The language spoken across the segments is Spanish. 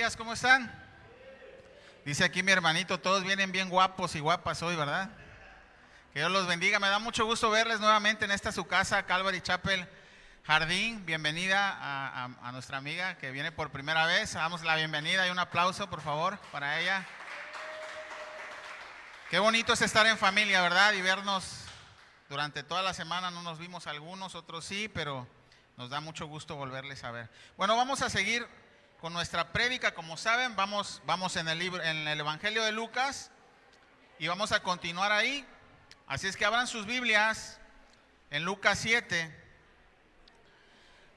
días, ¿cómo están? Dice aquí mi hermanito, todos vienen bien guapos y guapas hoy, ¿verdad? Que Dios los bendiga. Me da mucho gusto verles nuevamente en esta su casa, Calvary Chapel Jardín. Bienvenida a nuestra amiga que viene por primera vez. Damos la bienvenida y un aplauso, por favor, para ella. Qué bonito es estar en familia, ¿verdad? Y vernos durante toda la semana. No nos vimos algunos, otros sí, pero nos da mucho gusto volverles a ver. Bueno, vamos a seguir con nuestra prédica. Como saben, vamos en el Evangelio de Lucas y vamos a continuar ahí. Así es que abran sus Biblias en Lucas 7.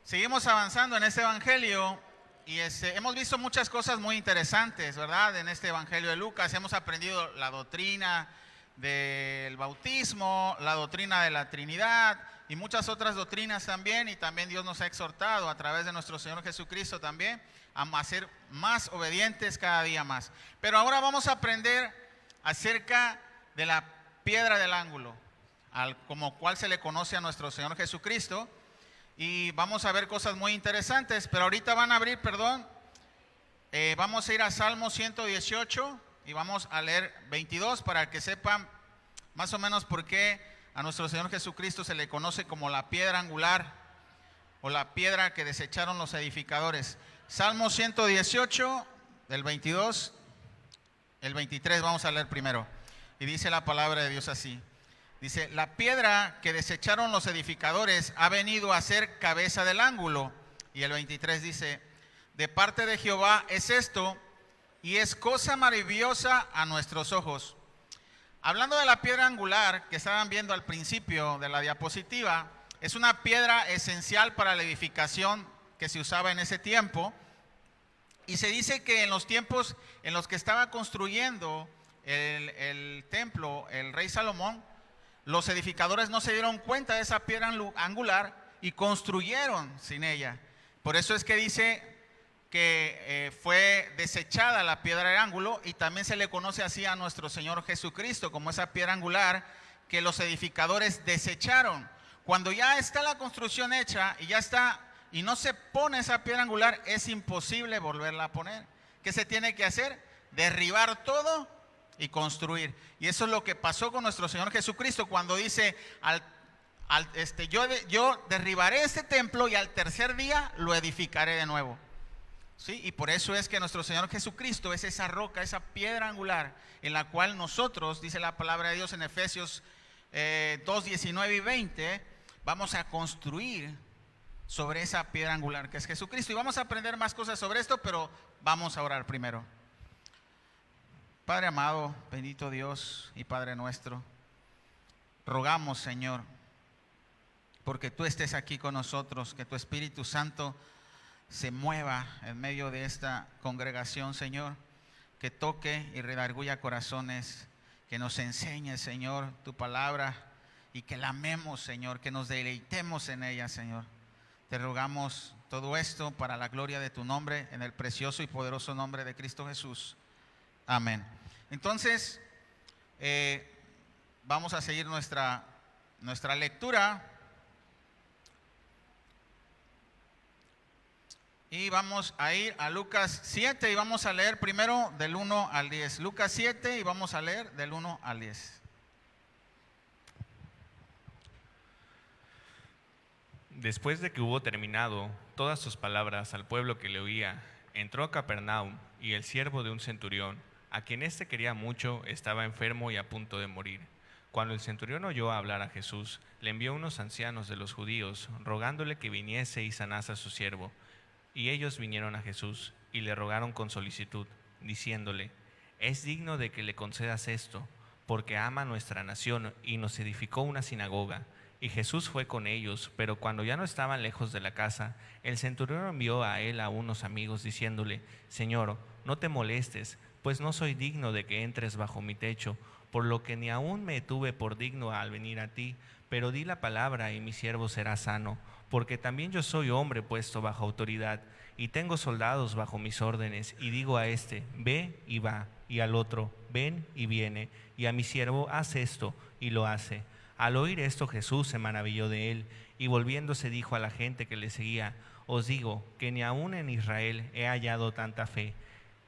Seguimos avanzando en este Evangelio y hemos visto muchas cosas muy interesantes, ¿verdad? En este Evangelio de Lucas hemos aprendido la doctrina del bautismo, la doctrina de la Trinidad y muchas otras doctrinas también. Y también Dios nos ha exhortado a través de nuestro Señor Jesucristo también a ser más obedientes cada día más. Pero ahora vamos a aprender acerca de la piedra del ángulo, como cual se le conoce a nuestro Señor Jesucristo. Y vamos a ver cosas muy interesantes, pero ahorita van a abrir, vamos a ir a Salmo 118 y vamos a leer 22 para que sepan más o menos por qué a nuestro Señor Jesucristo se le conoce como la piedra angular o la piedra que desecharon los edificadores. Salmo 118, del 22, el 23 vamos a leer primero. Y dice la palabra de Dios así. Dice, la piedra que desecharon los edificadores ha venido a ser cabeza del ángulo. Y el 23 dice, de parte de Jehová es esto, y es cosa maravillosa a nuestros ojos. Hablando de la piedra angular que estaban viendo al principio de la diapositiva, es una piedra esencial para la edificación que se usaba en ese tiempo. Y se dice que en los tiempos en los que estaba construyendo el templo, el rey Salomón, los edificadores no se dieron cuenta de esa piedra angular y construyeron sin ella. Por eso es que dice que fue desechada la piedra del ángulo, y también se le conoce así a nuestro Señor Jesucristo, como esa piedra angular que los edificadores desecharon. Cuando ya está la construcción hecha y ya está, y no se pone esa piedra angular, es imposible volverla a poner. ¿Qué se tiene que hacer? Derribar todo y construir. Y eso es lo que pasó con nuestro Señor Jesucristo cuando dice, yo derribaré este templo y al tercer día lo edificaré de nuevo. ¿Sí? Y por eso es que nuestro Señor Jesucristo es esa roca, esa piedra angular en la cual nosotros, dice la palabra de Dios en Efesios 2, 19 y 20, vamos a construir sobre esa piedra angular que es Jesucristo. Y vamos a aprender más cosas sobre esto, pero vamos a orar primero. Padre amado, bendito Dios y Padre nuestro, rogamos, Señor, porque tú estés aquí con nosotros, que tu Espíritu Santo se mueva en medio de esta congregación, Señor, que toque y redarguya corazones, que nos enseñe, Señor, tu palabra y que la amemos, Señor, que nos deleitemos en ella, Señor. Te rogamos todo esto para la gloria de tu nombre, en el precioso y poderoso nombre de Cristo Jesús. Amén. Entonces, vamos a seguir nuestra lectura. Y vamos a ir a Lucas 7 y vamos a leer primero del 1 al 10. Lucas 7 y vamos a leer del 1 al 10. Después de que hubo terminado todas sus palabras al pueblo que le oía, entró a Capernaum, y el siervo de un centurión, a quien éste quería mucho, estaba enfermo y a punto de morir. Cuando el centurión oyó hablar a Jesús, le envió unos ancianos de los judíos, rogándole que viniese y sanase a su siervo. Y ellos vinieron a Jesús y le rogaron con solicitud, diciéndole, es digno de que le concedas esto, porque ama nuestra nación y nos edificó una sinagoga. Y Jesús fue con ellos, pero cuando ya no estaban lejos de la casa, el centurión envió a él a unos amigos, diciéndole, Señor, no te molestes, pues no soy digno de que entres bajo mi techo, por lo que ni aún me tuve por digno al venir a ti, pero di la palabra y mi siervo será sano, porque también yo soy hombre puesto bajo autoridad, y tengo soldados bajo mis órdenes, y digo a este, ve y va, y al otro, ven y viene, y a mi siervo, haz esto, y lo hace. Al oír esto, Jesús se maravilló de él, y volviéndose dijo a la gente que le seguía, os digo que ni aún en Israel he hallado tanta fe.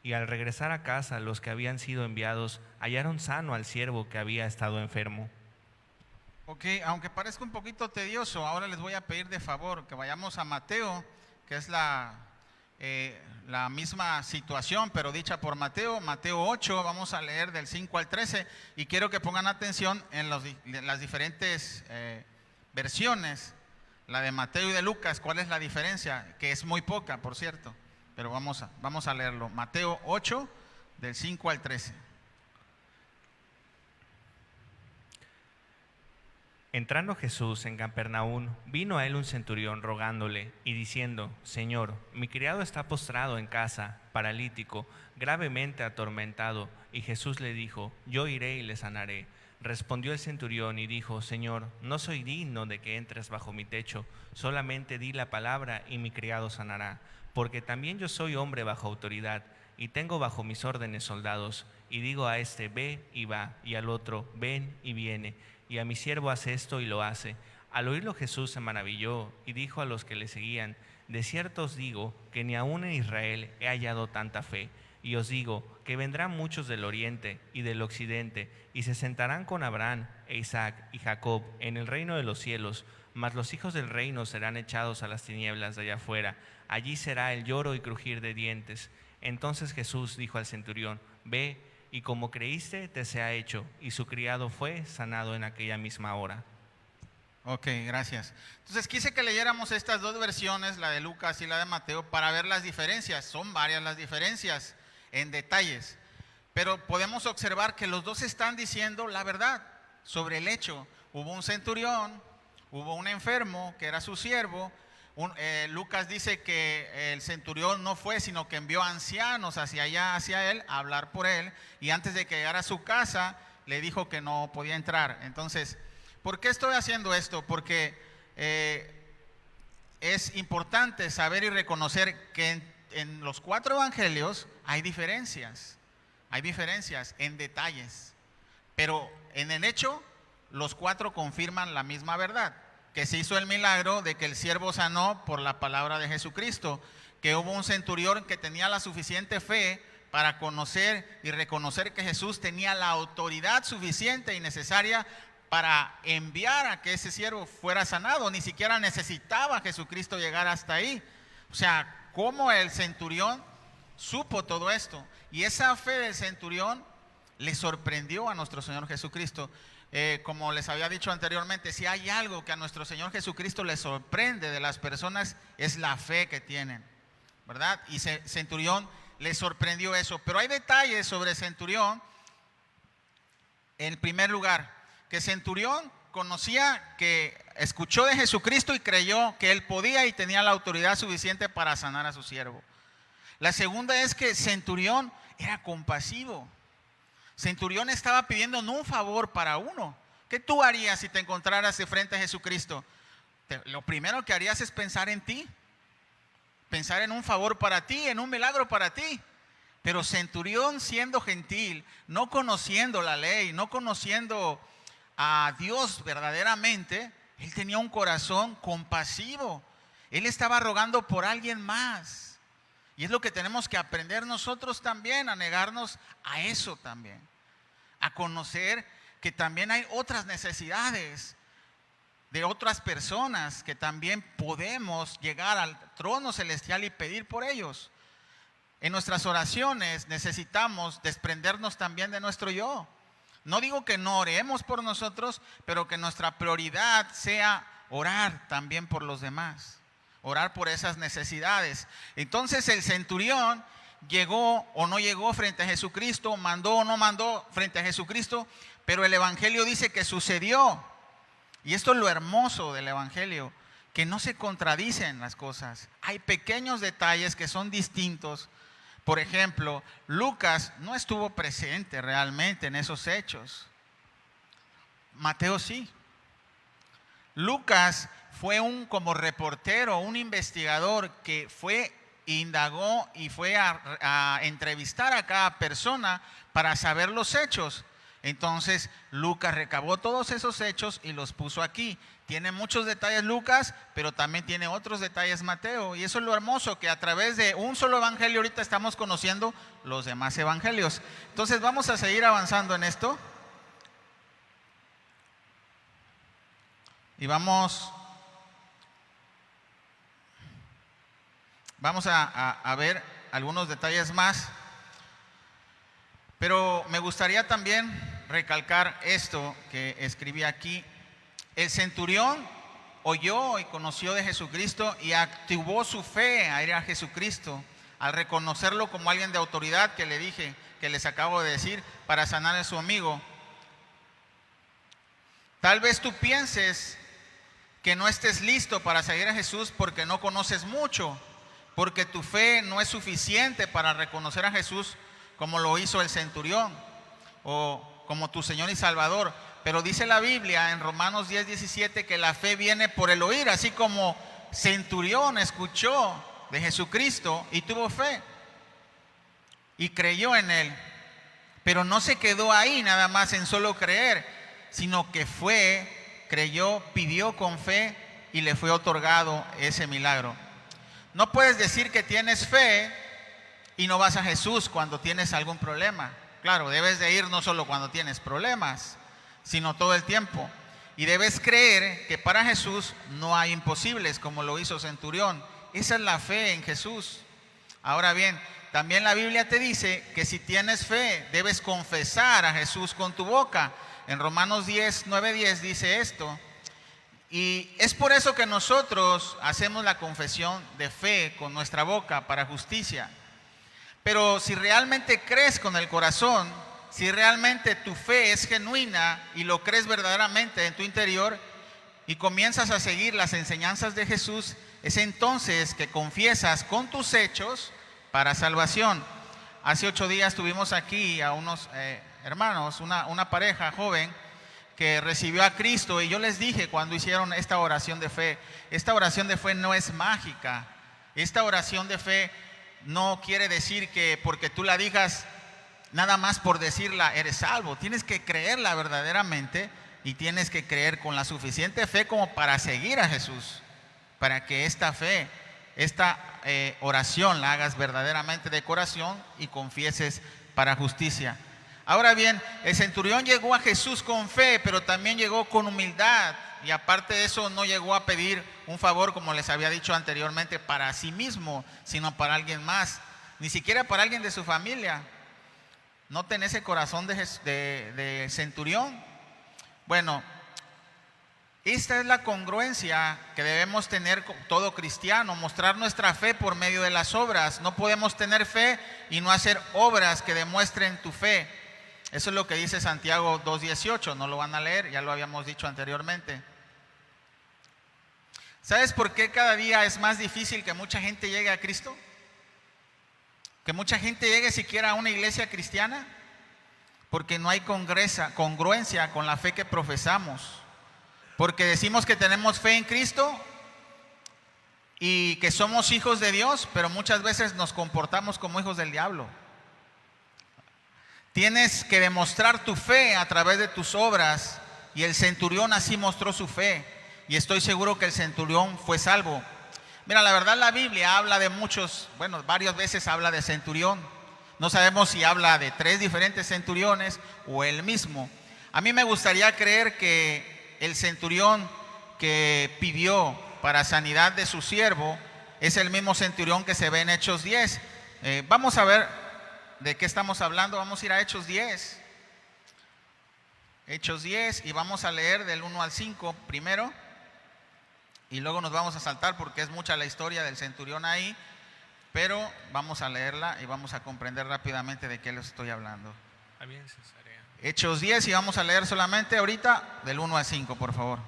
Y al regresar a casa, los que habían sido enviados hallaron sano al siervo que había estado enfermo. Ok, aunque parezca un poquito tedioso, ahora les voy a pedir de favor que vayamos a Mateo, que es la misma situación, pero dicha por Mateo, Mateo 8, vamos a leer del 5 al 13, y quiero que pongan atención en las diferentes versiones, la de Mateo y de Lucas, cuál es la diferencia, que es muy poca, por cierto, pero vamos a leerlo. Mateo 8, del 5 al 13. Entrando Jesús en Capernaum, vino a él un centurión rogándole y diciendo: Señor, mi criado está postrado en casa, paralítico, gravemente atormentado. Y Jesús le dijo: Yo iré y le sanaré. Respondió el centurión y dijo: Señor, no soy digno de que entres bajo mi techo, solamente di la palabra y mi criado sanará, porque también yo soy hombre bajo autoridad, y tengo bajo mis órdenes soldados, y digo a este: ve y va, y al otro: ven y viene, y a mi siervo: hace esto y lo hace. Al oírlo Jesús se maravilló y dijo a los que le seguían: de cierto os digo que ni aun en Israel he hallado tanta fe. Y os digo que vendrán muchos del oriente y del occidente y se sentarán con Abraham e Isaac y Jacob en el reino de los cielos, mas los hijos del reino serán echados a las tinieblas de allá afuera. Allí será el lloro y crujir de dientes. Entonces Jesús dijo al centurión: ve, y como creíste te sea hecho. Y su criado fue sanado en aquella misma hora. Ok, gracias. Entonces quise que leyéramos estas dos versiones, la de Lucas y la de Mateo, para ver las diferencias. Son varias las diferencias en detalles, pero podemos observar que los dos están diciendo la verdad sobre el hecho. Hubo un centurión, hubo un enfermo que era su siervo. Lucas dice que el centurión no fue, sino que envió ancianos hacia allá, hacia él, a hablar por él, y antes de que llegara a su casa le dijo que no podía entrar. Entonces, ¿por qué estoy haciendo esto? Porque es importante saber y reconocer que en los 4 evangelios hay diferencias en detalles, pero en el hecho los 4 confirman la misma verdad, que se hizo el milagro de que el siervo sanó por la palabra de Jesucristo, que hubo un centurión que tenía la suficiente fe para conocer y reconocer que Jesús tenía la autoridad suficiente y necesaria para enviar a que ese siervo fuera sanado. Ni siquiera necesitaba Jesucristo llegar hasta ahí. O sea, cómo el centurión supo todo esto. Y esa fe del centurión le sorprendió a nuestro Señor Jesucristo. Como les había dicho anteriormente, si hay algo que a nuestro Señor Jesucristo le sorprende de las personas, es la fe que tienen, ¿verdad? Y centurión le sorprendió eso. Pero hay detalles sobre centurión. En primer lugar, que centurión conocía, que escuchó de Jesucristo y creyó que él podía y tenía la autoridad suficiente para sanar a su siervo. La segunda es que centurión era compasivo. Centurión estaba pidiendo no un favor para uno. ¿Qué tú harías si te encontraras de frente a Jesucristo? Lo primero que harías es pensar en ti, pensar en un favor para ti, en un milagro para ti. Pero centurión, siendo gentil, no conociendo la ley, no conociendo a Dios verdaderamente, él tenía un corazón compasivo. Él estaba rogando por alguien más. Y es lo que tenemos que aprender nosotros también, a negarnos a eso también, a conocer que también hay otras necesidades de otras personas, que también podemos llegar al trono celestial y pedir por ellos. En nuestras oraciones necesitamos desprendernos también de nuestro yo. No digo que no oremos por nosotros, pero que nuestra prioridad sea orar también por los demás, orar por esas necesidades. Entonces el centurión llegó o no llegó frente a Jesucristo, mandó o no mandó frente a Jesucristo, pero el evangelio dice que sucedió. Y esto es lo hermoso del evangelio, que no se contradicen las cosas. Hay pequeños detalles que son distintos. Por ejemplo, Lucas no estuvo presente realmente en esos hechos. Mateo sí. Lucas fue como reportero, un investigador que indagó y fue a entrevistar a cada persona para saber los hechos. Entonces Lucas recabó todos esos hechos y los puso aquí. Tiene muchos detalles Lucas, pero también tiene otros detalles Mateo. Y eso es lo hermoso, que a través de un solo evangelio ahorita estamos conociendo los demás evangelios. Entonces vamos a seguir avanzando en esto. Y vamos a ver algunos detalles más. Pero me gustaría también recalcar esto que escribí aquí. El centurión oyó y conoció de Jesucristo y activó su fe a ir a Jesucristo al reconocerlo como alguien de autoridad, que le dije, que les acabo de decir, para sanar a su amigo. Tal vez tú pienses que no estés listo para seguir a Jesús porque no conoces mucho, porque tu fe no es suficiente para reconocer a Jesús como lo hizo el centurión o como tu Señor y Salvador. Pero dice la Biblia en Romanos 10:17 que la fe viene por el oír, así como centurión escuchó de Jesucristo y tuvo fe y creyó en él. Pero no se quedó ahí nada más en solo creer, sino que fue, creyó, pidió con fe y le fue otorgado ese milagro. No puedes decir que tienes fe y no vas a Jesús cuando tienes algún problema. Claro, debes de ir no solo cuando tienes problemas, sino todo el tiempo. Y debes creer que para Jesús no hay imposibles, como lo hizo Centurión. Esa es la fe en Jesús. Ahora bien, también la Biblia te dice que si tienes fe, debes confesar a Jesús con tu boca. En Romanos 9:10 dice esto. Y es por eso que nosotros hacemos la confesión de fe con nuestra boca para justicia. Pero si realmente crees con el corazón, si realmente tu fe es genuina y lo crees verdaderamente en tu interior y comienzas a seguir las enseñanzas de Jesús, es entonces que confiesas con tus hechos para salvación. Hace 8 días tuvimos aquí a unos hermanos, una pareja joven que recibió a Cristo, y yo les dije cuando hicieron esta oración de fe no es mágica. Esta oración de fe no quiere decir que porque tú la digas nada más por decirla eres salvo. Tienes que creerla verdaderamente y tienes que creer con la suficiente fe como para seguir a Jesús, para que esta fe, esta oración la hagas verdaderamente de corazón y confieses para justicia. Ahora bien, el centurión llegó a Jesús con fe, pero también llegó con humildad, y aparte de eso no llegó a pedir un favor, como les había dicho anteriormente, para sí mismo, sino para alguien más, ni siquiera para alguien de su familia. Noten ese corazón de centurión. Bueno, esta es la congruencia que debemos tener todo cristiano, mostrar nuestra fe por medio de las obras. No podemos tener fe y no hacer obras que demuestren tu fe. Eso es lo que dice Santiago 2:18, no lo van a leer, ya lo habíamos dicho anteriormente. ¿Sabes por qué cada día es más difícil que mucha gente llegue a Cristo? Que mucha gente llegue siquiera a una iglesia cristiana, porque no hay congruencia con la fe que profesamos. Porque decimos que tenemos fe en Cristo y que somos hijos de Dios, pero muchas veces nos comportamos como hijos del diablo. Tienes que demostrar tu fe a través de tus obras, y el centurión así mostró su fe, y estoy seguro que el centurión fue salvo. Mira, la verdad la Biblia habla de varias veces habla de centurión. No sabemos si habla de 3 diferentes centuriones o el mismo. A mí me gustaría creer que el centurión que pidió para sanidad de su siervo es el mismo centurión que se ve en Hechos 10. Vamos a ver de qué estamos hablando. Vamos a ir a Hechos 10. Hechos 10, y vamos a leer del 1 al 5 primero. Y luego nos vamos a saltar porque es mucha la historia del centurión ahí, pero vamos a leerla y vamos a comprender rápidamente de qué les estoy hablando. Hechos 10, y vamos a leer solamente ahorita del 1 al 5, por favor.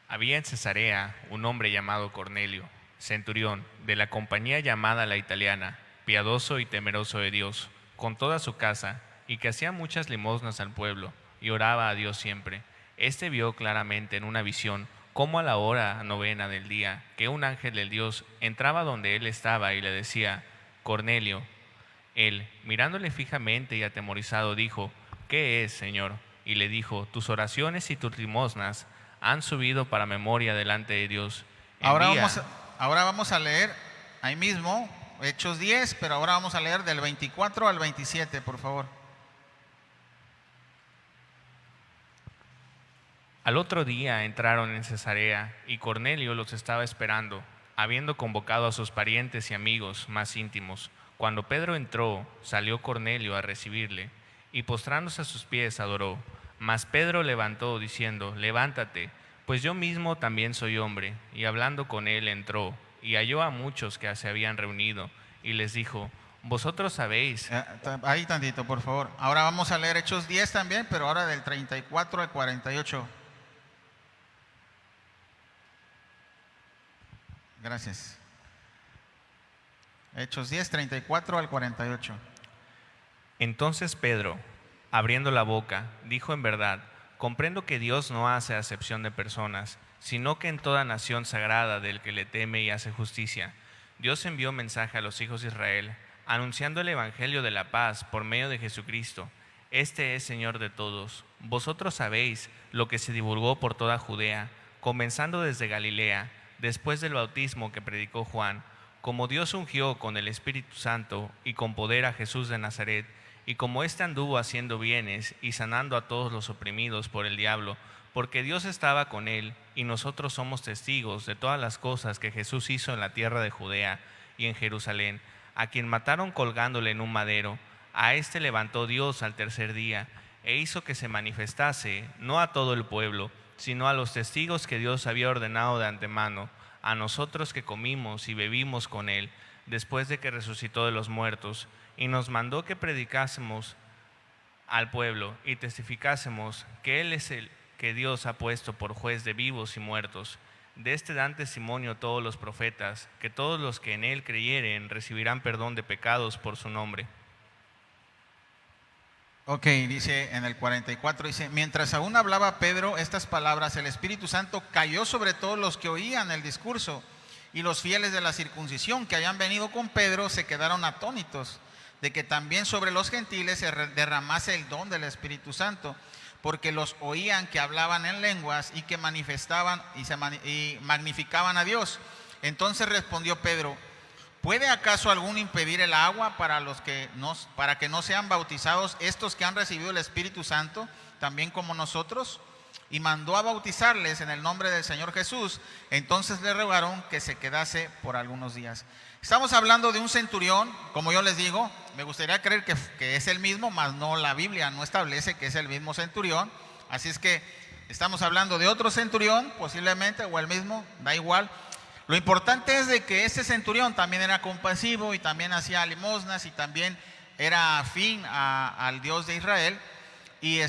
Había en Cesarea un hombre llamado Cornelio, centurión, de la compañía llamada la Italiana, piadoso y temeroso de Dios, con toda su casa, y que hacía muchas limosnas al pueblo, y oraba a Dios siempre. Este vio claramente en una visión cómo a la hora 9 del día que un ángel del Dios entraba donde él estaba y le decía: Cornelio. Él, mirándole fijamente y atemorizado, dijo: ¿Qué es, Señor? Y le dijo: tus oraciones y tus limosnas han subido para memoria delante de Dios. Envía. Ahora vamos a leer ahí mismo Hechos 10, pero ahora vamos a leer del 24 al 27, por favor. Al otro día entraron en Cesarea y Cornelio los estaba esperando, habiendo convocado a sus parientes y amigos más íntimos. Cuando Pedro entró, salió Cornelio a recibirle y postrándose a sus pies adoró. Mas Pedro levantó diciendo: levántate, pues yo mismo también soy hombre. Y hablando con él entró y halló a muchos que se habían reunido y les dijo: vosotros sabéis. Ahí tantito, por favor. Ahora vamos a leer Hechos 10 también, pero ahora del 34 al 48. Gracias. Hechos 10, 34 al 48. Entonces Pedro, abriendo la boca, dijo: en verdad, comprendo que Dios no hace acepción de personas, sino que en toda nación sagrada del que le teme y hace justicia, Dios envió mensaje a los hijos de Israel, anunciando el evangelio de la paz por medio de Jesucristo. Este es Señor de todos. Vosotros sabéis lo que se divulgó por toda Judea, comenzando desde Galilea, después del bautismo que predicó Juan, como Dios ungió con el Espíritu Santo y con poder a Jesús de Nazaret, y como éste anduvo haciendo bienes y sanando a todos los oprimidos por el diablo, porque Dios estaba con él, y nosotros somos testigos de todas las cosas que Jesús hizo en la tierra de Judea y en Jerusalén, a quien mataron colgándole en un madero. A éste levantó Dios al tercer día, e hizo que se manifestase no a todo el pueblo, sino a los testigos que Dios había ordenado de antemano, a nosotros que comimos y bebimos con él, después de que resucitó de los muertos, y nos mandó que predicásemos al pueblo y testificásemos que él es el que Dios ha puesto por juez de vivos y muertos. De este dan testimonio todos los profetas, que todos los que en él creyeren recibirán perdón de pecados por su nombre. Ok, dice en el 44, dice: mientras aún hablaba Pedro estas palabras, el Espíritu Santo cayó sobre todos los que oían el discurso, y los fieles de la circuncisión que habían venido con Pedro se quedaron atónitos de que también sobre los gentiles se derramase el don del Espíritu Santo, porque los oían que hablaban en lenguas y que manifestaban y magnificaban a Dios. Entonces respondió Pedro: ¿puede acaso alguno impedir el agua para que no sean bautizados estos que han recibido el Espíritu Santo, también como nosotros? Y mandó a bautizarles en el nombre del Señor Jesús. Entonces le rogaron que se quedase por algunos días. Estamos hablando de un centurión, como yo les digo, me gustaría creer que es el mismo, mas no, la Biblia no establece que es el mismo centurión. Así es que estamos hablando de otro centurión, posiblemente, o el mismo, da igual. Lo importante es de que este centurión también era compasivo y también hacía limosnas y también era afín al Dios de Israel, y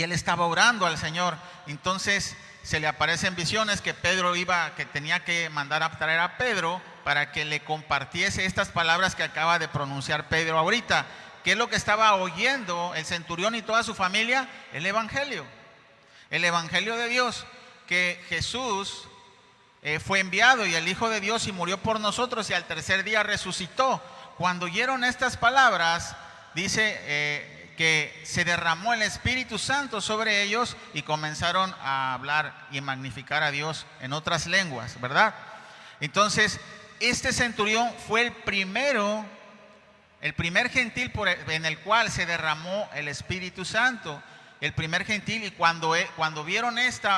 él estaba orando al Señor. Entonces se le aparecen visiones que tenía que mandar a traer a Pedro para que le compartiese estas palabras que acaba de pronunciar Pedro ahorita. ¿Qué es lo que estaba oyendo el centurión y toda su familia? El evangelio de Dios, que Jesús fue enviado y el Hijo de Dios y murió por nosotros y al tercer día resucitó. Cuando oyeron estas palabras, dice que se derramó el Espíritu Santo sobre ellos y comenzaron a hablar y magnificar a Dios en otras lenguas, ¿verdad? Entonces, este centurión fue el primer gentil en el cual se derramó el Espíritu Santo, el primer gentil. Y cuando vieron este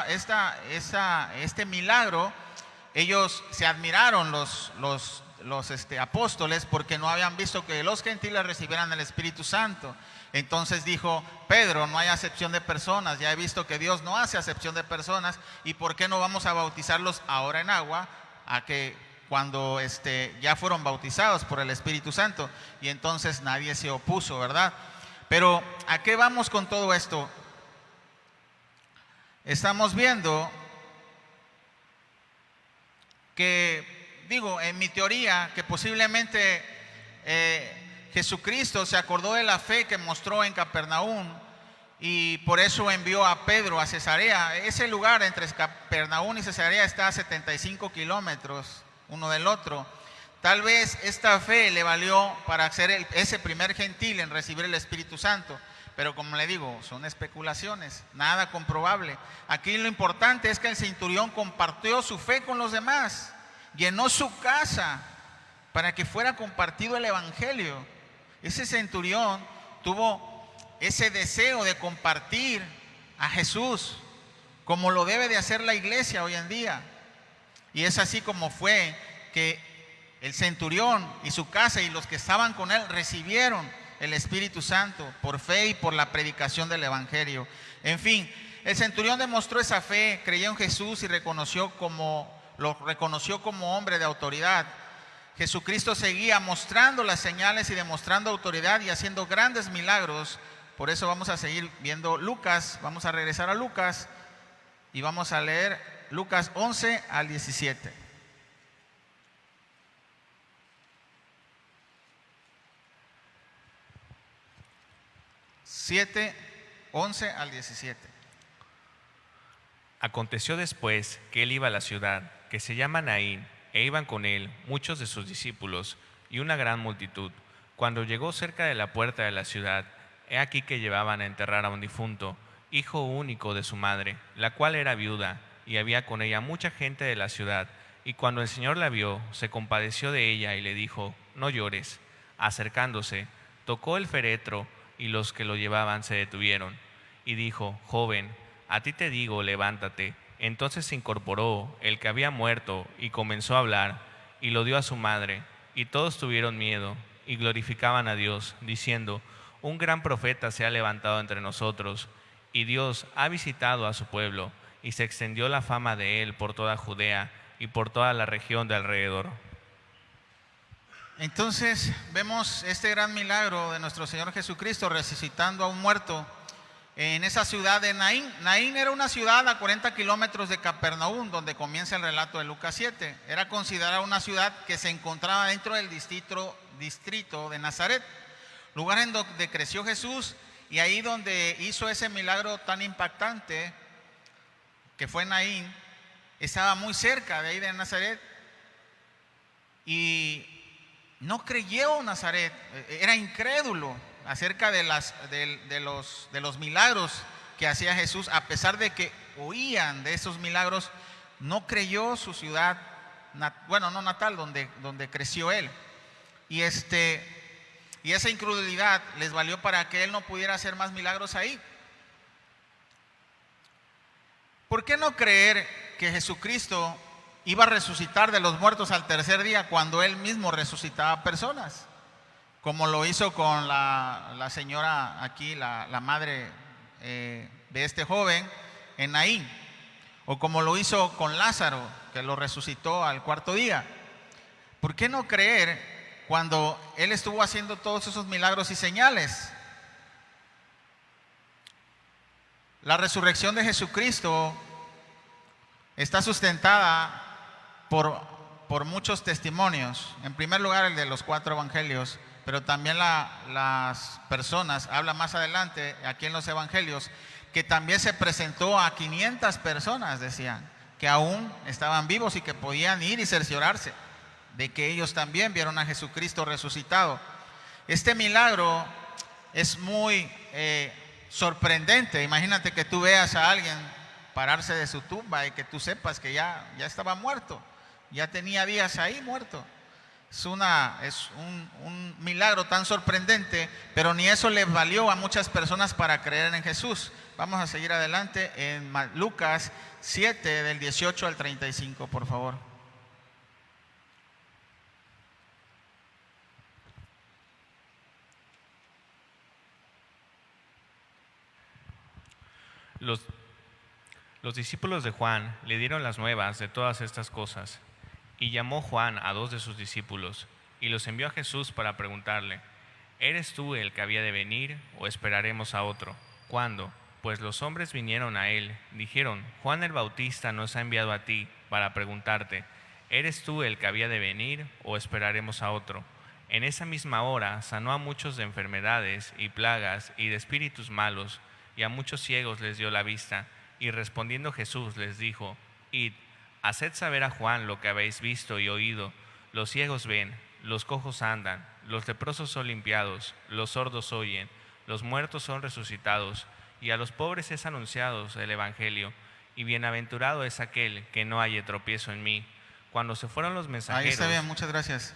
milagro, ellos se admiraron los apóstoles, porque no habían visto que los gentiles recibieran el Espíritu Santo. Entonces dijo Pedro: no hay acepción de personas, ya he visto que Dios no hace acepción de personas, y ¿por qué no vamos a bautizarlos ahora en agua, a que cuando ya fueron bautizados por el Espíritu Santo? Y entonces nadie se opuso, ¿verdad? Pero ¿a qué vamos con todo esto? Estamos viendo que, en mi teoría, que posiblemente Jesucristo se acordó de la fe que mostró en Capernaum y por eso envió a Pedro a Cesarea. Ese lugar entre Capernaum y Cesarea está a 75 kilómetros uno del otro. Tal vez esta fe le valió para ser ese primer gentil en recibir el Espíritu Santo, pero como le digo, son especulaciones, nada comprobable. Aquí lo importante es que el centurión compartió su fe con los demás, llenó su casa para que fuera compartido el Evangelio. Ese centurión tuvo ese deseo de compartir a Jesús, como lo debe de hacer la iglesia hoy en día. Y es así como fue que el centurión y su casa y los que estaban con él recibieron el Espíritu Santo por fe y por la predicación del Evangelio. En fin, el centurión demostró esa fe, creyó en Jesús y lo reconoció como hombre de autoridad. Jesucristo seguía mostrando las señales y demostrando autoridad y haciendo grandes milagros. Por eso vamos a seguir viendo Lucas, vamos a regresar a Lucas y vamos a leer Lucas 11 al 17. (7, 11 al 17). Aconteció después que él iba a la ciudad, que se llama Naín, e iban con él muchos de sus discípulos y una gran multitud. Cuando llegó cerca de la puerta de la ciudad, he aquí que llevaban a enterrar a un difunto, hijo único de su madre, la cual era viuda, y había con ella mucha gente de la ciudad. Y cuando el Señor la vio, se compadeció de ella y le dijo: no llores. Acercándose, tocó el féretro, y los que lo llevaban se detuvieron. Y dijo: joven, a ti te digo, levántate. Entonces se incorporó el que había muerto y comenzó a hablar, y lo dio a su madre. Y todos tuvieron miedo y glorificaban a Dios, diciendo: un gran profeta se ha levantado entre nosotros, y Dios ha visitado a su pueblo. Y se extendió la fama de él por toda Judea y por toda la región de alrededor. Entonces vemos este gran milagro de nuestro Señor Jesucristo resucitando a un muerto en esa ciudad de Naín. Naín era una ciudad a 40 kilómetros de Capernaum, donde comienza el relato de Lucas 7. Era considerada una ciudad que se encontraba dentro del distrito de Nazaret, lugar en donde creció Jesús, y ahí donde hizo ese milagro tan impactante que fue Naín. Estaba muy cerca de ahí de Nazaret, y no creyó Nazaret, era incrédulo acerca de los milagros que hacía Jesús. A pesar de que oían de esos milagros, no creyó su ciudad, no natal, donde creció él. Y esa incredulidad les valió para que él no pudiera hacer más milagros ahí. ¿Por qué no creer que Jesucristo iba a resucitar de los muertos al tercer día cuando él mismo resucitaba personas? Como lo hizo con la señora aquí, la madre de este joven en Naín, o como lo hizo con Lázaro, que lo resucitó al cuarto día. ¿Por qué no creer cuando él estuvo haciendo todos esos milagros y señales? La resurrección de Jesucristo está sustentada por muchos testimonios. En primer lugar, el de los 4 evangelios, pero también las personas, habla más adelante aquí en los evangelios, que también se presentó a 500 personas, decían, que aún estaban vivos y que podían ir y cerciorarse de que ellos también vieron a Jesucristo resucitado. Este milagro es muy sorprendente. Imagínate que tú veas a alguien pararse de su tumba y que tú sepas que ya estaba muerto, ya tenía días ahí muerto. Es un milagro tan sorprendente, pero ni eso les valió a muchas personas para creer en Jesús. Vamos a seguir adelante en Lucas 7, del 18 al 35, por favor. Los discípulos de Juan le dieron las nuevas de todas estas cosas, y llamó Juan a 2 de sus discípulos, y los envió a Jesús para preguntarle: ¿eres tú el que había de venir, o esperaremos a otro? Cuando, pues, los hombres vinieron a él, dijeron: Juan el Bautista nos ha enviado a ti para preguntarte: ¿eres tú el que había de venir, o esperaremos a otro? En esa misma hora sanó a muchos de enfermedades y plagas y de espíritus malos, y a muchos ciegos les dio la vista. Y respondiendo Jesús les dijo: id, haced saber a Juan lo que habéis visto y oído. los ciegos ven, los cojos andan, los leprosos son limpiados, los sordos oyen, los muertos son resucitados, y a los pobres es anunciado el Evangelio. Y bienaventurado es aquel que no haya tropiezo en mí. Cuando se fueron los mensajeros... Ahí está bien, muchas gracias.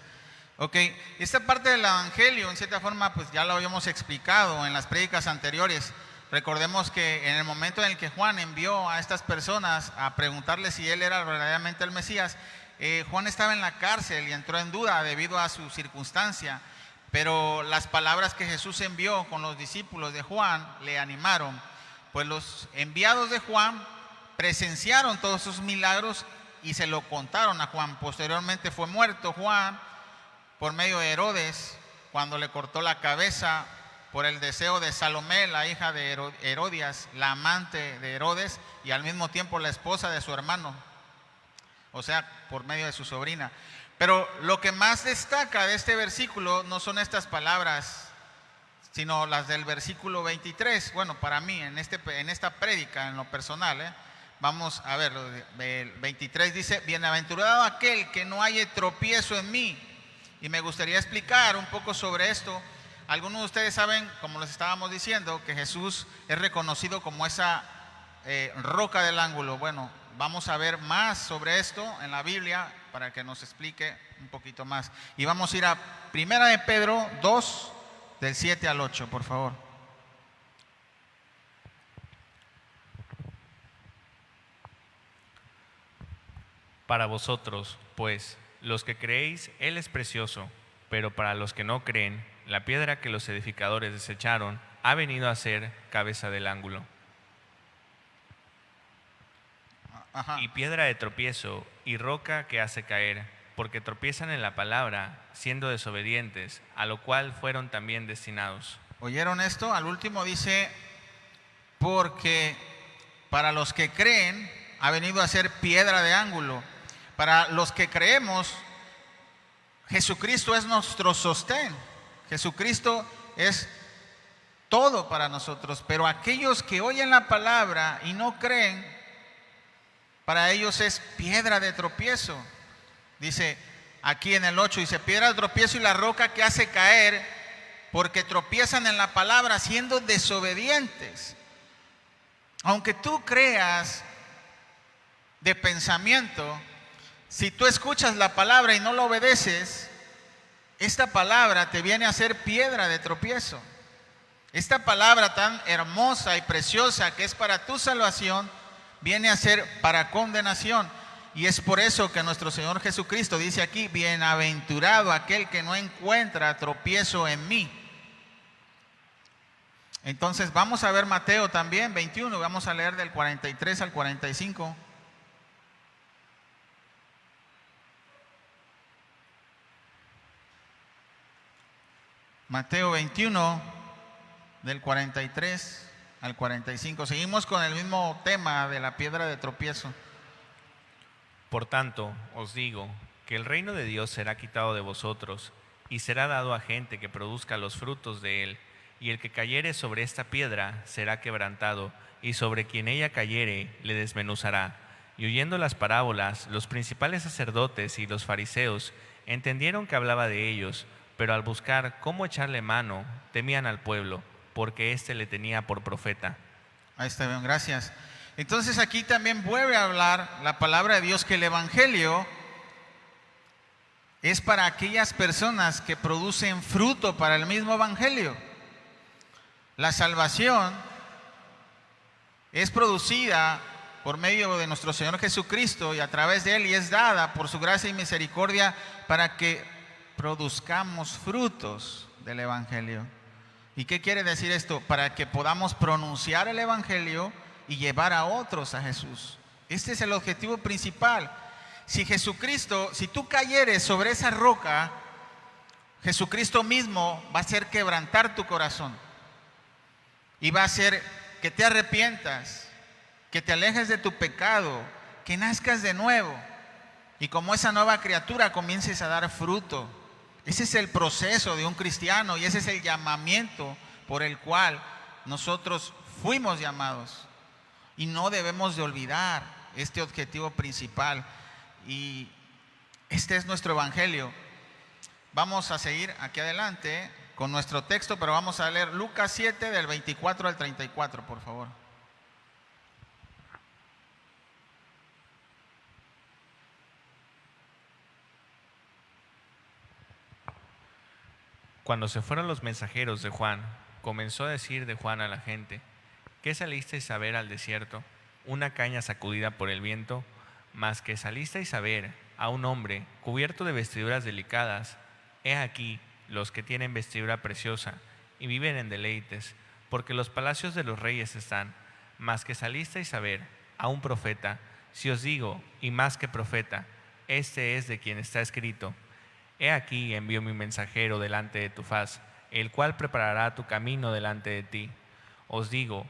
Ok, esta parte del Evangelio, en cierta forma, pues ya lo habíamos explicado en las prédicas anteriores. Recordemos que en el momento en el que Juan envió a estas personas a preguntarle si él era verdaderamente el Mesías, Juan estaba en la cárcel y entró en duda debido a su circunstancia. Pero las palabras que Jesús envió con los discípulos de Juan le animaron. Pues los enviados de Juan presenciaron todos esos milagros y se lo contaron a Juan. Posteriormente fue muerto Juan por medio de Herodes, cuando le cortó la cabeza por el deseo de Salomé, la hija de Herodias, la amante de Herodes, y al mismo tiempo la esposa de su hermano, o sea, por medio de su sobrina. Pero lo que más destaca de este versículo no son estas palabras, sino las del versículo 23. Bueno, para mí, en esta prédica, en lo personal, vamos a ver, el 23 dice: bienaventurado aquel que no haya tropiezo en mí. Y me gustaría explicar un poco sobre esto. Algunos de ustedes saben, como les estábamos diciendo, que Jesús es reconocido como esa roca del ángulo. Bueno, vamos a ver más sobre esto en la Biblia para que nos explique un poquito más. Y vamos a ir a 1 de Pedro 2, del 7 al 8, por favor. Para vosotros, pues, los que creéis, Él es precioso, pero para los que no creen, la piedra que los edificadores desecharon ha venido a ser cabeza del ángulo. Ajá. Y piedra de tropiezo y roca que hace caer, porque tropiezan en la palabra, siendo desobedientes, a lo cual fueron también destinados. ¿Oyeron esto? Al último dice: porque para los que creen ha venido a ser piedra de ángulo. Para los que creemos, Jesucristo es nuestro sostén. Jesucristo es todo para nosotros. Pero aquellos que oyen la palabra y no creen, para ellos es piedra de tropiezo. Dice aquí en el 8, dice: piedra de tropiezo y la roca que hace caer, porque tropiezan en la palabra siendo desobedientes. Aunque tú creas de pensamiento, si tú escuchas la palabra y no la obedeces, esta palabra te viene a ser piedra de tropiezo. Esta palabra tan hermosa y preciosa que es para tu salvación, viene a ser para condenación. Y es por eso que nuestro Señor Jesucristo dice aquí: bienaventurado aquel que no encuentra tropiezo en mí. Entonces vamos a ver Mateo también 21, vamos a leer del 43 al 45. Mateo 21, del 43 al 45. Seguimos con el mismo tema de la piedra de tropiezo. Por tanto, os digo que el reino de Dios será quitado de vosotros y será dado a gente que produzca los frutos de él. Y el que cayere sobre esta piedra será quebrantado, y sobre quien ella cayere le desmenuzará. Y oyendo las parábolas, los principales sacerdotes y los fariseos entendieron que hablaba de ellos, pero al buscar cómo echarle mano, temían al pueblo, porque éste le tenía por profeta. Ahí está bien, gracias. Entonces aquí también vuelve a hablar la palabra de Dios, que el Evangelio es para aquellas personas que producen fruto para el mismo Evangelio. La salvación es producida por medio de nuestro Señor Jesucristo y a través de Él, y es dada por su gracia y misericordia para que produzcamos frutos del Evangelio. ¿Y qué quiere decir esto? Para que podamos pronunciar el Evangelio y llevar a otros a Jesús. Este es el objetivo principal. Si tú cayeres sobre esa roca, Jesucristo mismo va a hacer quebrantar tu corazón y va a hacer que te arrepientas, que te alejes de tu pecado, que nazcas de nuevo y como esa nueva criatura comiences a dar fruto. Ese es el proceso de un cristiano y ese es el llamamiento por el cual nosotros fuimos llamados. Y no debemos de olvidar este objetivo principal. Y Este es nuestro evangelio. Vamos a seguir aquí adelante con nuestro texto, pero vamos a leer Lucas 7 del 24 al 34, por favor. Cuando se fueron los mensajeros de Juan, comenzó a decir de Juan a la gente: ¿qué salisteis a ver al desierto? ¿Una caña sacudida por el viento? Mas que salisteis a ver a un hombre cubierto de vestiduras delicadas. He aquí los que tienen vestidura preciosa y viven en deleites, porque los palacios de los reyes están. Mas que salisteis a ver a un profeta, si os digo, y más que profeta, este es de quien está escrito: He aquí envío mi mensajero delante de tu faz, el cual preparará tu camino delante de ti. Os digo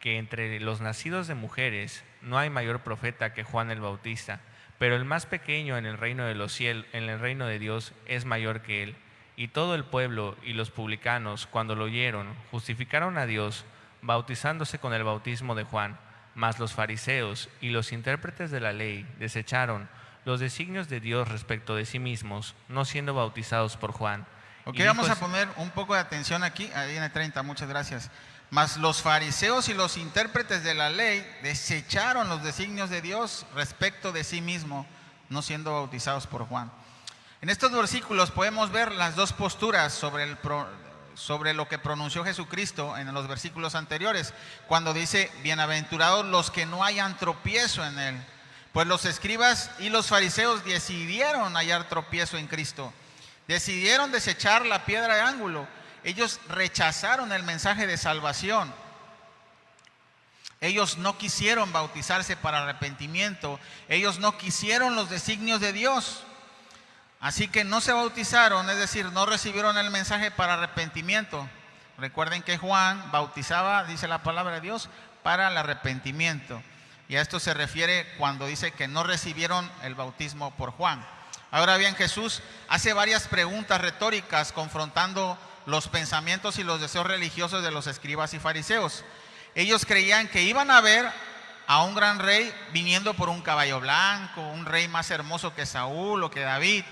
que entre los nacidos de mujeres no hay mayor profeta que Juan el Bautista, pero el más pequeño en el reino de los cielos, en el reino de Dios, es mayor que él. Y todo el pueblo y los publicanos, cuando lo oyeron, justificaron a Dios, bautizándose con el bautismo de Juan. Mas los fariseos y los intérpretes de la ley desecharon los designios de Dios respecto de sí mismos, no siendo bautizados por Juan. Ok, vamos a poner un poco de atención aquí, ahí en el 30, muchas gracias. Mas los fariseos y los intérpretes de la ley desecharon los designios de Dios respecto de sí mismo, no siendo bautizados por Juan. En estos versículos podemos ver las dos posturas sobre lo que pronunció Jesucristo en los versículos anteriores, cuando dice: bienaventurados los que no hayan tropiezo en él. Pues los escribas y los fariseos decidieron hallar tropiezo en Cristo, decidieron desechar la piedra de ángulo. Ellos rechazaron el mensaje de salvación. Ellos no quisieron bautizarse para arrepentimiento. Ellos no quisieron los designios de Dios. Así que no se bautizaron, es decir, no recibieron el mensaje para arrepentimiento. Recuerden que Juan bautizaba, dice la palabra de Dios, para el arrepentimiento. Y a esto se refiere cuando dice que no recibieron el bautismo por Juan. Ahora bien, Jesús hace varias preguntas retóricas confrontando los pensamientos y los deseos religiosos de los escribas y fariseos. Ellos creían que iban a ver a un gran rey viniendo por un caballo blanco, un rey más hermoso que Saúl o que David.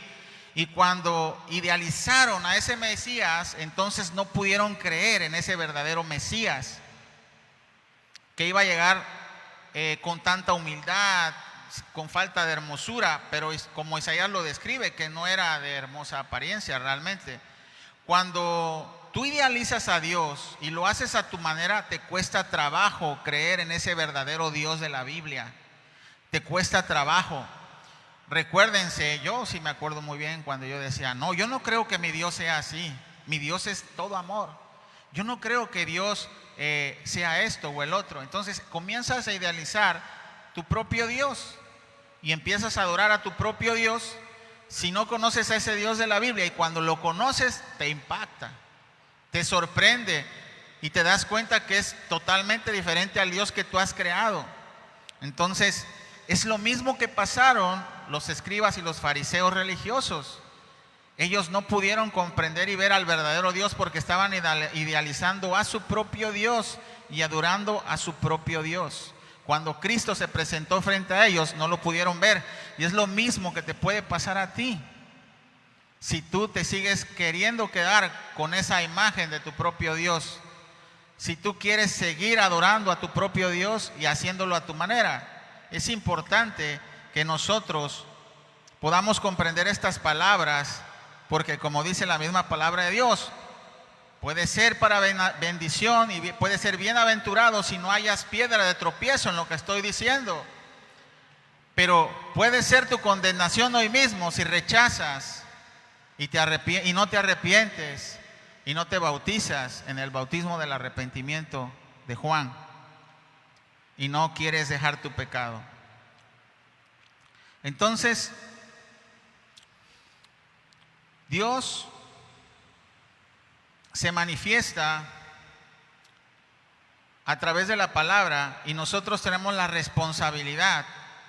Y cuando idealizaron a ese Mesías, entonces no pudieron creer en ese verdadero Mesías, que iba a llegar con tanta humildad, con falta de hermosura, pero como Isaías lo describe, que no era de hermosa apariencia realmente. Cuando tú idealizas a Dios y lo haces a tu manera, te cuesta trabajo creer en ese verdadero Dios de la Biblia. Te cuesta trabajo. Recuérdense, yo sí me acuerdo muy bien cuando yo decía: no, yo no creo que mi Dios sea así. Mi Dios es todo amor. Yo no creo que Dios sea esto o el otro. Entonces comienzas a idealizar tu propio Dios y empiezas a adorar a tu propio Dios si no conoces a ese Dios de la Biblia. Y cuando lo conoces, te impacta, te sorprende y te das cuenta que es totalmente diferente al Dios que tú has creado. Entonces es lo mismo que pasaron los escribas y los fariseos religiosos. Ellos no pudieron comprender y ver al verdadero Dios porque estaban idealizando a su propio Dios y adorando a su propio Dios. Cuando Cristo se presentó frente a ellos, no lo pudieron ver. Y es lo mismo que te puede pasar a ti. Si tú te sigues queriendo quedar con esa imagen de tu propio Dios, si tú quieres seguir adorando a tu propio Dios y haciéndolo a tu manera, es importante que nosotros podamos comprender estas palabras, porque como dice la misma palabra de Dios, puede ser para bendición y puede ser bienaventurado si no hayas piedra de tropiezo en lo que estoy diciendo. Pero puede ser tu condenación hoy mismo si rechazas y no te arrepientes y no te bautizas en el bautismo del arrepentimiento de Juan y no quieres dejar tu pecado. Entonces, Dios se manifiesta a través de la palabra y nosotros tenemos la responsabilidad,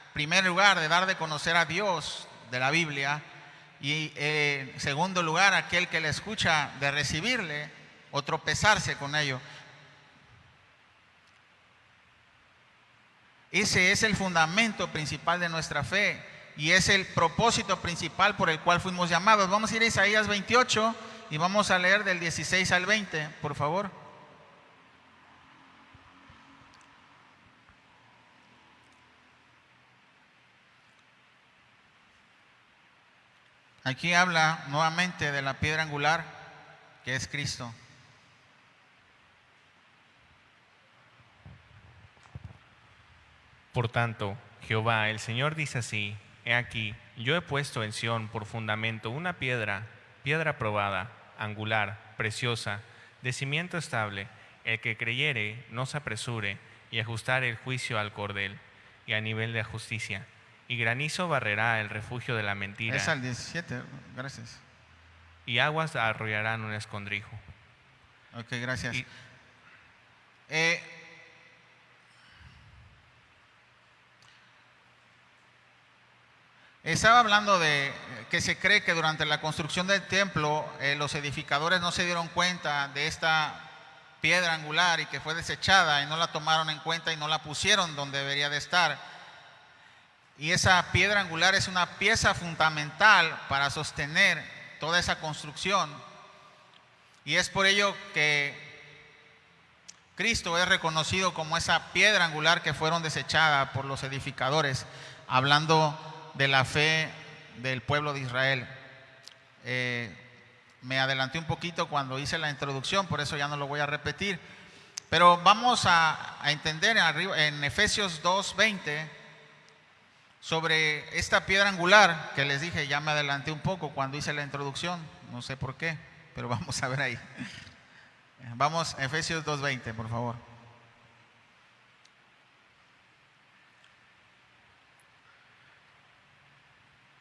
en primer lugar, de dar de conocer a Dios de la Biblia y en segundo lugar, aquel que le escucha, de recibirle o tropezarse con ello. Ese es el fundamento principal de nuestra fe, y es el propósito principal por el cual fuimos llamados. Vamos a ir a Isaías 28 y vamos a leer del 16 al 20, por favor. Aquí habla nuevamente de la piedra angular, que es Cristo. Por tanto, Jehová, el Señor dice así: He aquí, yo he puesto en Sión por fundamento una piedra, piedra probada, angular, preciosa, de cimiento estable. El que creyere, no se apresure, y ajustare el juicio al cordel, y a nivel de justicia. Y granizo barrerá el refugio de la mentira. Es al 17, gracias. Y aguas arrollarán un escondrijo. Ok, gracias. Estaba hablando de que se cree que durante la construcción del templo los edificadores no se dieron cuenta de esta piedra angular y que fue desechada y no la tomaron en cuenta y no la pusieron donde debería de estar. Y esa piedra angular es una pieza fundamental para sostener toda esa construcción. Y es por ello que Cristo es reconocido como esa piedra angular que fueron desechadas por los edificadores, hablando de la fe del pueblo de Israel. Me adelanté un poquito cuando hice la introducción, por eso ya no lo voy a repetir. Pero vamos a entender en Efesios 2:20 sobre esta piedra angular que les dije. Ya me adelanté un poco cuando hice la introducción, no sé por qué, pero vamos a ver ahí. Vamos a Efesios 2:20, por favor.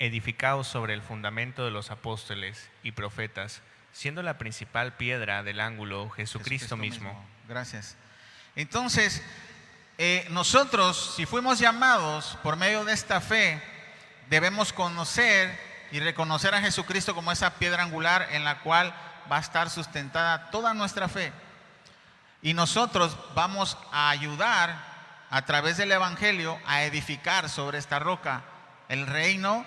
Edificados sobre el fundamento de los apóstoles y profetas, siendo la principal piedra del ángulo Jesucristo mismo. Gracias. Entonces, nosotros, si fuimos llamados por medio de esta fe, debemos conocer y reconocer a Jesucristo como esa piedra angular en la cual va a estar sustentada toda nuestra fe. Y nosotros vamos a ayudar a través del Evangelio a edificar sobre esta roca el reino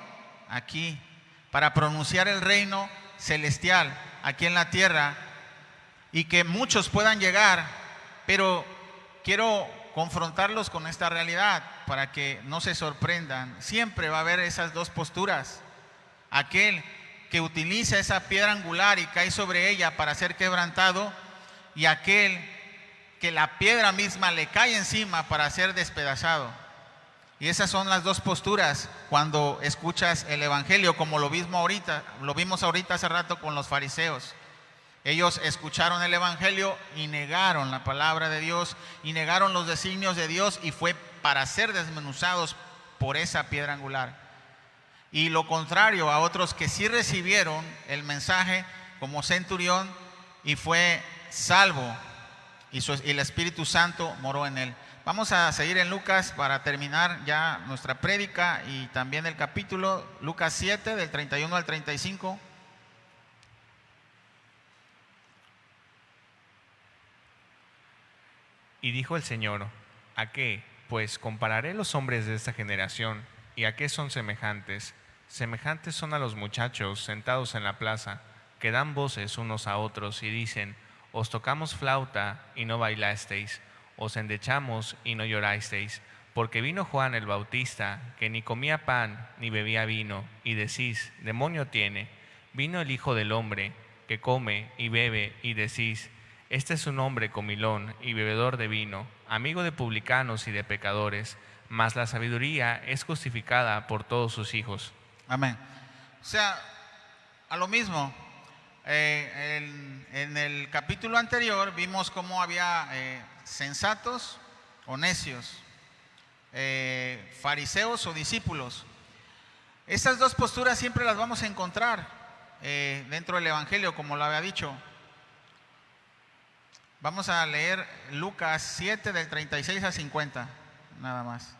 aquí, para pronunciar el reino celestial aquí en la tierra y que muchos puedan llegar. Pero quiero confrontarlos con esta realidad para que no se sorprendan. Siempre va a haber esas dos posturas: aquel que utiliza esa piedra angular y cae sobre ella para ser quebrantado, y aquel que la piedra misma le cae encima para ser despedazado. Y esas son las dos posturas cuando escuchas el Evangelio, como lo vimos ahorita hace rato con los fariseos. Ellos escucharon el Evangelio y negaron la palabra de Dios y negaron los designios de Dios, y fue para ser desmenuzados por esa piedra angular. Y lo contrario a otros que sí recibieron el mensaje, como Centurión, y fue salvo, y el Espíritu Santo moró en él. Vamos a seguir en Lucas para terminar ya nuestra prédica y también el capítulo. Lucas 7, del 31 al 35. Y dijo el Señor: ¿A qué, pues, compararé los hombres de esta generación? ¿Y a qué son semejantes? Semejantes son a los muchachos sentados en la plaza, que dan voces unos a otros y dicen: Os tocamos flauta y no bailasteis, os endechamos y no llorasteis, porque vino Juan el Bautista, que ni comía pan ni bebía vino, y decís: demonio tiene. Vino el Hijo del Hombre, que come y bebe, y decís: este es un hombre comilón y bebedor de vino, amigo de publicanos y de pecadores, mas la sabiduría es justificada por todos sus hijos. Amén. O sea, a lo mismo, en el capítulo anterior vimos cómo había sensatos o necios, fariseos o discípulos. Estas dos posturas siempre las vamos a encontrar dentro del Evangelio, como lo había dicho. Vamos a leer Lucas 7, del 36 al 50, nada más.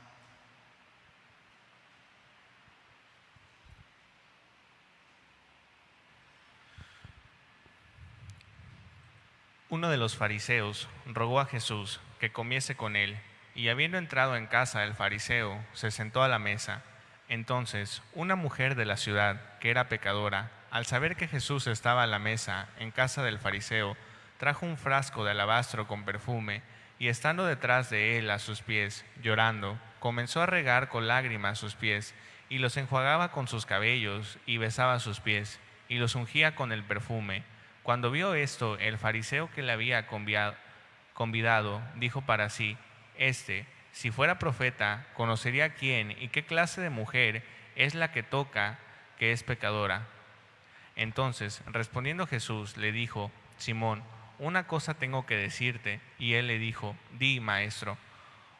Uno de los fariseos rogó a Jesús que comiese con él, y habiendo entrado en casa el fariseo, se sentó a la mesa. Entonces, una mujer de la ciudad, que era pecadora, al saber que Jesús estaba a la mesa en casa del fariseo, trajo un frasco de alabastro con perfume, y estando detrás de él a sus pies, llorando, comenzó a regar con lágrimas sus pies, y los enjuagaba con sus cabellos, y besaba sus pies, y los ungía con el perfume. Cuando vio esto, el fariseo que le había convidado, dijo para sí: si fuera profeta, conocería quién y qué clase de mujer es la que toca, que es pecadora. Entonces, respondiendo Jesús, le dijo: Simón, una cosa tengo que decirte. Y él le dijo: Di, maestro.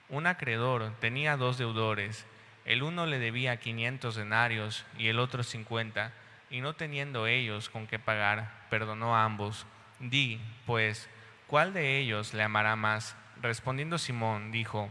Un acreedor tenía 2 deudores. El uno le debía 500 denarios y el otro 50, y no teniendo ellos con qué pagar, perdonó a ambos. Di, pues, ¿cuál de ellos le amará más? Respondiendo Simón, dijo: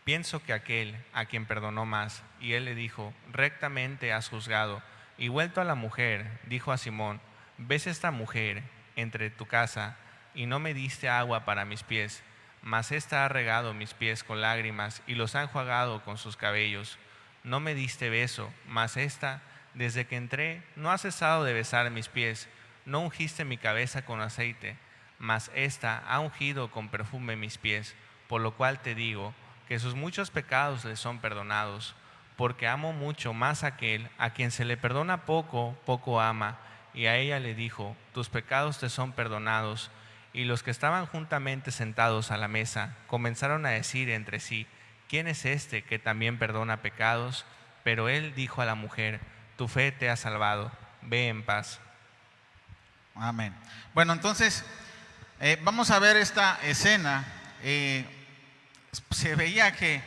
Pienso que aquel a quien perdonó más. Y él le dijo: Rectamente has juzgado. Y vuelto a la mujer, dijo a Simón: ¿Ves esta mujer entre tu casa? Y no me diste agua para mis pies, mas ésta ha regado mis pies con lágrimas y los ha enjuagado con sus cabellos. No me diste beso, mas ésta, desde que entré, no ha cesado de besar mis pies. No ungiste mi cabeza con aceite, mas ésta ha ungido con perfume mis pies. Por lo cual te digo que sus muchos pecados le son perdonados, porque amo mucho más a aquel a quien se le perdona poco, poco ama. Y a ella le dijo: Tus pecados te son perdonados. Y los que estaban juntamente sentados a la mesa comenzaron a decir entre sí: ¿Quién es este que también perdona pecados? Pero él dijo a la mujer: Tu fe te ha salvado, ve en paz. Amén. Bueno, entonces vamos a ver esta escena. Se veía que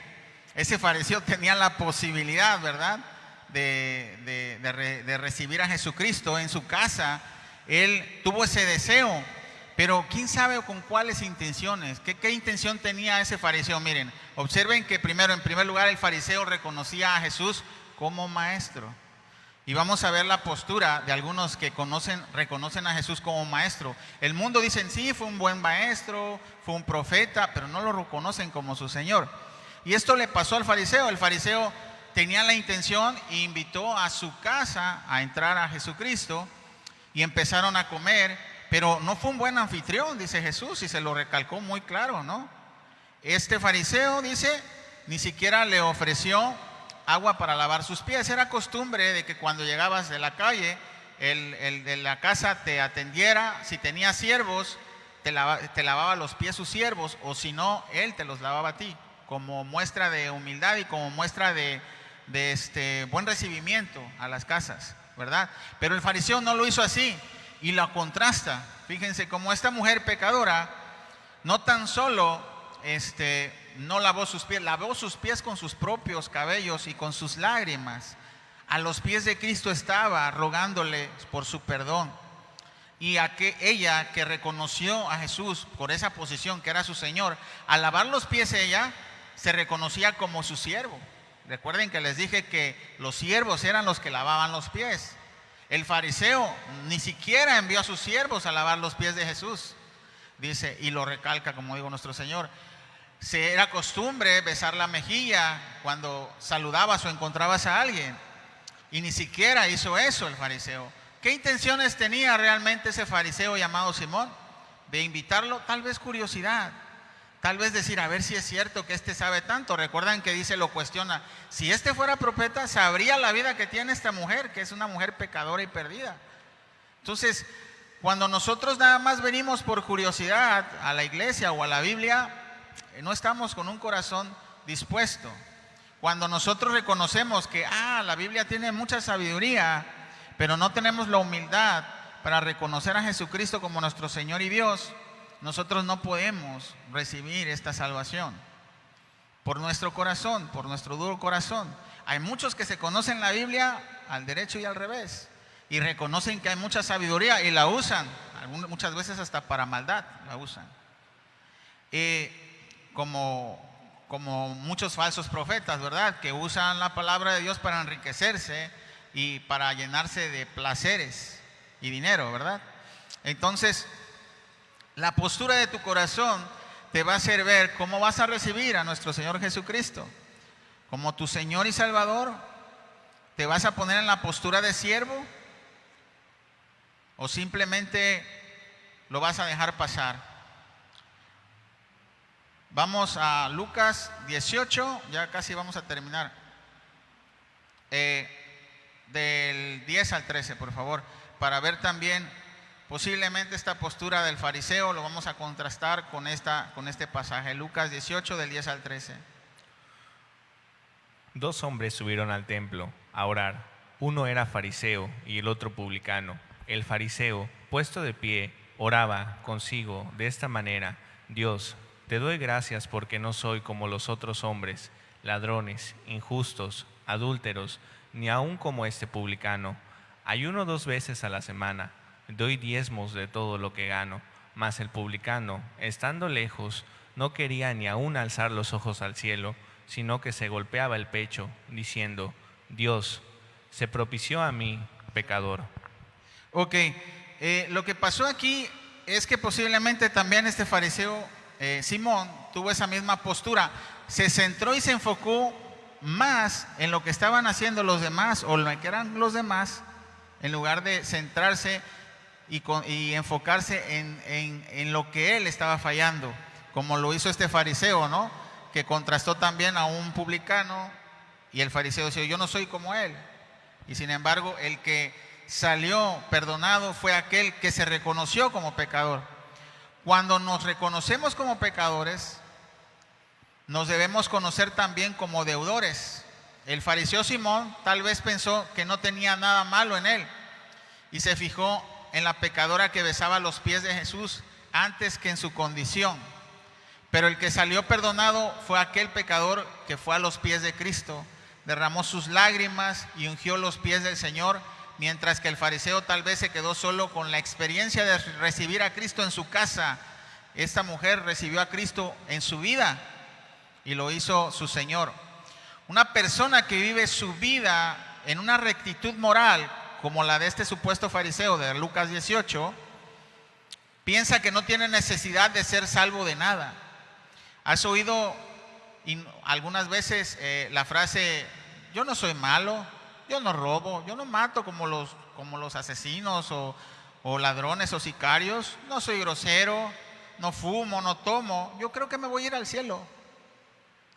ese fariseo tenía la posibilidad, ¿verdad?, de recibir a Jesucristo en su casa. Él tuvo ese deseo, pero quién sabe con cuáles intenciones. ¿Qué intención tenía ese fariseo? Miren, observen que en primer lugar, el fariseo reconocía a Jesús como maestro. Y vamos a ver la postura de algunos que reconocen a Jesús como maestro. El mundo dice: sí, fue un buen maestro, fue un profeta, pero no lo reconocen como su Señor. Y esto le pasó al fariseo. El fariseo tenía la intención e invitó a su casa a entrar a Jesucristo y empezaron a comer, pero no fue un buen anfitrión, dice Jesús, y se lo recalcó muy claro, ¿no? Este fariseo, dice, ni siquiera le ofreció agua para lavar sus pies. Era costumbre de que cuando llegabas de la calle, el de la casa te atendiera. Si tenía siervos, te lavaba los pies sus siervos, o si no, él te los lavaba a ti, como muestra de humildad y como muestra de buen recibimiento a las casas, ¿verdad? Pero el fariseo no lo hizo así, y la contrasta. Fíjense cómo esta mujer pecadora no tan solo no lavó sus pies con sus propios cabellos y con sus lágrimas. A los pies de Cristo estaba rogándole por su perdón. Y ella, que reconoció a Jesús por esa posición, que era su Señor, al lavar los pies ella se reconocía como su siervo. Recuerden que les dije que los siervos eran los que lavaban los pies. El fariseo ni siquiera envió a sus siervos a lavar los pies de Jesús. Dice, y lo recalca, como digo, nuestro Señor. Era costumbre besar la mejilla cuando saludabas o encontrabas a alguien, y ni siquiera hizo eso el fariseo. ¿Qué intenciones tenía realmente ese fariseo llamado Simón? De invitarlo, tal vez curiosidad, tal vez decir, a ver si es cierto que sabe tanto. Recuerdan que dice, lo cuestiona: si fuera profeta, sabría la vida que tiene esta mujer, que es una mujer pecadora y perdida. Entonces, cuando nosotros nada más venimos por curiosidad a la iglesia o a la Biblia, no estamos con un corazón dispuesto. Cuando nosotros reconocemos que la Biblia tiene mucha sabiduría, pero no tenemos la humildad para reconocer a Jesucristo como nuestro Señor y Dios, nosotros no podemos recibir esta salvación por nuestro corazón, por nuestro duro corazón. Hay muchos que se conocen la Biblia al derecho y al revés, y reconocen que hay mucha sabiduría y la usan, muchas veces hasta para maldad la usan. Como muchos falsos profetas, ¿verdad?, que usan la palabra de Dios para enriquecerse y para llenarse de placeres y dinero, ¿verdad? Entonces, la postura de tu corazón te va a hacer ver cómo vas a recibir a nuestro Señor Jesucristo. como tu Señor y Salvador? ¿Te vas a poner en la postura de siervo? ¿O simplemente lo vas a dejar pasar? Vamos a Lucas 18, ya casi vamos a terminar. Del 10 al 13, por favor, para ver también posiblemente esta postura del fariseo. Lo vamos a contrastar con este pasaje, Lucas 18, del 10 al 13. 2 hombres subieron al templo a orar. Uno era fariseo y el otro publicano. El fariseo, puesto de pie, oraba consigo de esta manera: Dios, te doy gracias porque no soy como los otros hombres, ladrones, injustos, adúlteros, ni aun como este publicano. Ayuno 2 veces a la semana, doy diezmos de todo lo que gano. Mas el publicano, estando lejos, no quería ni aun alzar los ojos al cielo, sino que se golpeaba el pecho, diciendo: Dios, se propició a mí, pecador. Ok, lo que pasó aquí es que posiblemente también este fariseo Simón tuvo esa misma postura. Se centró y se enfocó más en lo que estaban haciendo los demás o lo que eran los demás, en lugar de centrarse y enfocarse en lo que él estaba fallando, como lo hizo este fariseo, ¿no? Que contrastó también a un publicano, y el fariseo decía: yo no soy como él. Y sin embargo, el que salió perdonado fue aquel que se reconoció como pecador. Cuando nos reconocemos como pecadores, nos debemos conocer también como deudores. El fariseo Simón tal vez pensó que no tenía nada malo en él y se fijó en la pecadora que besaba los pies de Jesús antes que en su condición. Pero el que salió perdonado fue aquel pecador que fue a los pies de Cristo, derramó sus lágrimas y ungió los pies del Señor, mientras que el fariseo tal vez se quedó solo con la experiencia de recibir a Cristo en su casa. Esta mujer recibió a Cristo en su vida y lo hizo su Señor. Una persona que vive su vida en una rectitud moral, como la de este supuesto fariseo de Lucas 18, piensa que no tiene necesidad de ser salvo de nada. ¿Has oído algunas veces la frase: yo no soy malo, yo no robo, yo no mato como los asesinos o ladrones o sicarios, no soy grosero, no fumo, no tomo, yo creo que me voy a ir al cielo?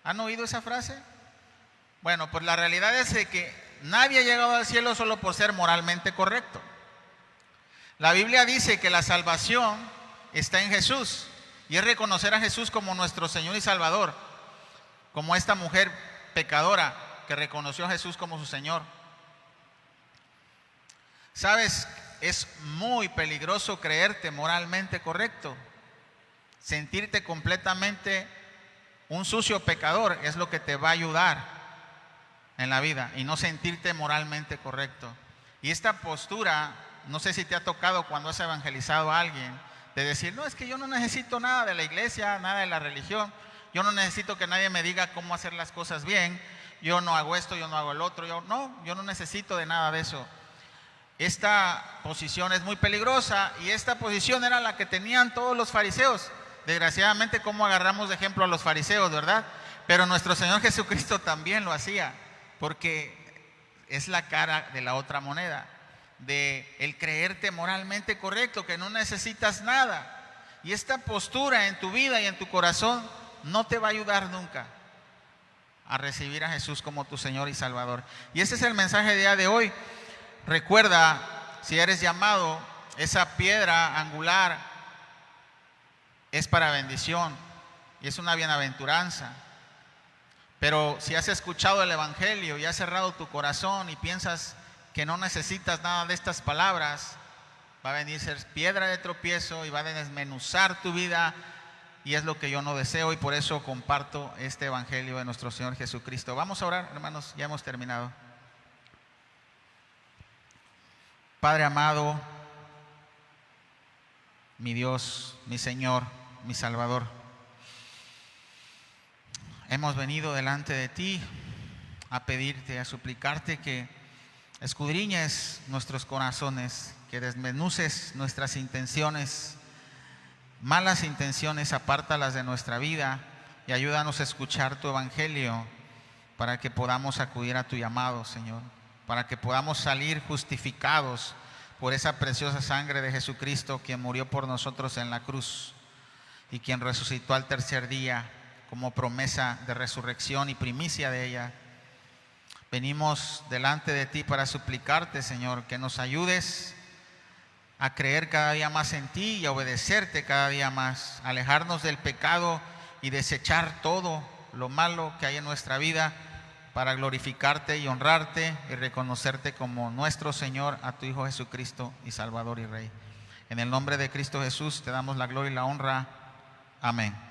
¿Han oído esa frase? Bueno, pues la realidad es que nadie ha llegado al cielo solo por ser moralmente correcto. La Biblia dice que la salvación está en Jesús, y es reconocer a Jesús como nuestro Señor y Salvador, como esta mujer pecadora que reconoció a Jesús como su Señor. ¿Sabes? Es muy peligroso creerte moralmente correcto. Sentirte completamente un sucio pecador es lo que te va a ayudar en la vida, y no sentirte moralmente correcto. Y esta postura, no sé si te ha tocado cuando has evangelizado a alguien, de decir: no, es que yo no necesito nada de la iglesia, nada de la religión, yo no necesito que nadie me diga cómo hacer las cosas bien, yo no hago esto, yo no hago el otro, yo no necesito de nada de eso. Esta posición es muy peligrosa, y esta posición era la que tenían todos los fariseos. Desgraciadamente, ¿cómo agarramos de ejemplo a los fariseos, verdad? Pero nuestro Señor Jesucristo también lo hacía, porque es la cara de la otra moneda, de el creerte moralmente correcto, que no necesitas nada. Y esta postura en tu vida y en tu corazón no te va a ayudar nunca a recibir a Jesús como tu Señor y Salvador. Y ese es el mensaje del día de hoy. Recuerda, si eres llamado, esa piedra angular es para bendición y es una bienaventuranza. Pero si has escuchado el Evangelio y has cerrado tu corazón y piensas que no necesitas nada de estas palabras, va a venir a ser piedra de tropiezo y va a desmenuzar tu vida, y es lo que yo no deseo, y por eso comparto este Evangelio de nuestro Señor Jesucristo. Vamos a orar, hermanos, ya hemos terminado. Padre amado, mi Dios, mi Señor, mi Salvador, hemos venido delante de ti a pedirte, a suplicarte que escudriñes nuestros corazones, que desmenuces nuestras intenciones, malas intenciones, apártalas de nuestra vida y ayúdanos a escuchar tu Evangelio para que podamos acudir a tu llamado, Señor, para que podamos salir justificados por esa preciosa sangre de Jesucristo, quien murió por nosotros en la cruz y quien resucitó al tercer día como promesa de resurrección y primicia de ella. Venimos delante de ti para suplicarte, Señor, que nos ayudes a creer cada día más en ti y a obedecerte cada día más, a alejarnos del pecado y desechar todo lo malo que hay en nuestra vida para glorificarte y honrarte y reconocerte como nuestro Señor, a tu Hijo Jesucristo y Salvador y Rey. En el nombre de Cristo Jesús te damos la gloria y la honra. Amén.